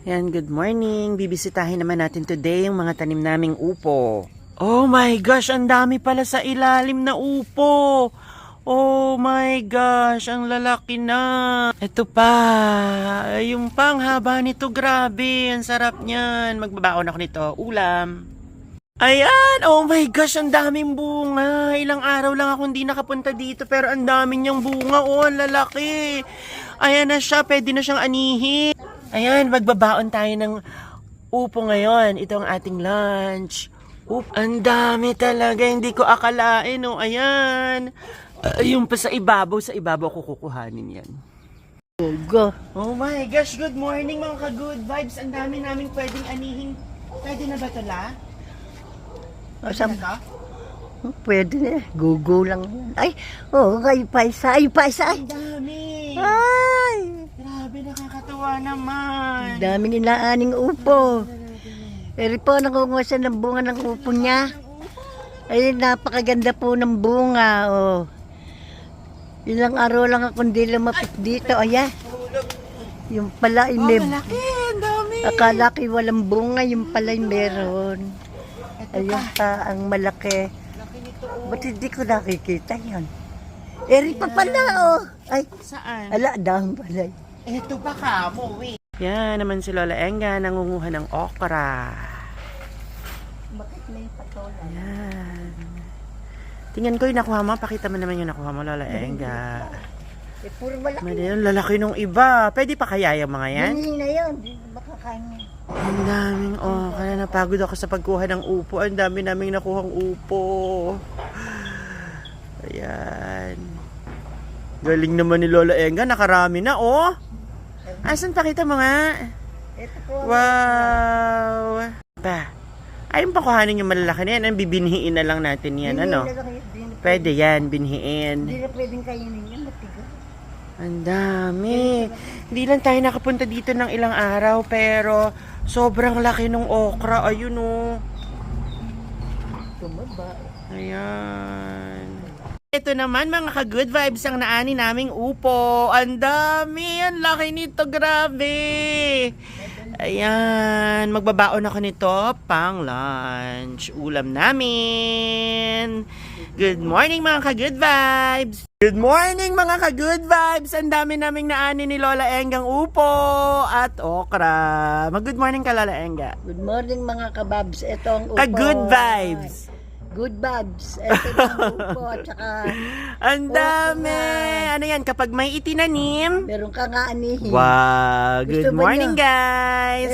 Yan, good morning. Bibisitahin naman natin today yung mga tanim naming upo. Oh my gosh, ang dami pala sa ilalim na upo. Oh my gosh, ang lalaki na. Ito pa, yung panghaba nito, grabe. Ang sarap niyan. Magbabaon ako nito, ulam. Ayan, oh my gosh, ang daming bunga. Ilang araw lang ako hindi nakapunta dito pero ang dami niyang bunga. Oh, ang lalaki. Ayan na siya, pwede na siyang anihin. Ayan, magbabaon tayo ng upo ngayon. Ito ang ating lunch. Ang dami talaga, hindi ko akalain. Oh, ayan. Yung pa sa ibabaw ko kukuhanin yan. Go. Oh my gosh, good morning mga ka-good vibes. Ang dami namin pwedeng anihin. Pwede na ba ito, La? Pwede na. Go lang yan. Ay, ay, paisa. Ay, paisa. Ang dami. Ay. Grabe, nakakatawa naman. Dami nilaaning upo. Eri po, nakunguha siya ng bunga ng upo niya. Ay, napakaganda po ng bunga. Oh. Ilang araw lang ako hindi lumapit dito. Ayan. Yung pala, Oh, malaki. Ang dami. akala ko walang bunga. Yung pala meron. Ayun pa, ang malaki. Laki nito. Ba't hindi ko nakikita yan? Eri pa pala, oh. Ay, Saan? ala, dahon pala. Ito pa ka mo, wait. Yan naman si Lola Enga, nangunguha ng okra. Bakit may patola? Yan. Tingnan ko yung nakuha mo. Pakita mo naman yung nakuha mo, Lola Enga. Puro malaki. Yan, lalaki nung iba. Pwede pa kaya yung mga yan? Hindi na yun. Hindi na makakain. Ang daming okra. Napagod ako sa pagkuha ng upo. Ang dami naming nakuhang upo. Ayan. Galing naman ni Lola Enga. Nakarami na, oh. Asan pakita mo nga? Ito po. Wow. Pa. Ayun pa kuhanin yung malalaki na yan. Ang bibinhiin na lang natin yan. Ano? Pwede yan, binhiin. Hindi na pwedeng kainin yan. Matigas. Ang dami. Hindi lang tayo nakapunta dito ng ilang araw, pero sobrang laki ng okra. Ayun, oh. Tumaba. Ayan. Ito naman mga ka-good vibes ang naani naming upo. Ang dami. Ang laki nito. Grabe. Ayan. Magbabaon ako nito pang lunch. Ulam namin. Good morning mga ka-good vibes. Good morning mga ka-good vibes. Ang dami naming naani ni Lola Engang upo at okra. Mag-good morning ka, Lola Enga. Good morning mga kababs. Ito ang upo. Ka-good vibes. Good vibes. Ito ang upo at saka Ang dami! Ano yan, kapag may itinanim? meron ka nga anihin. Wow! Gusto Good ba morning, niyo? guys!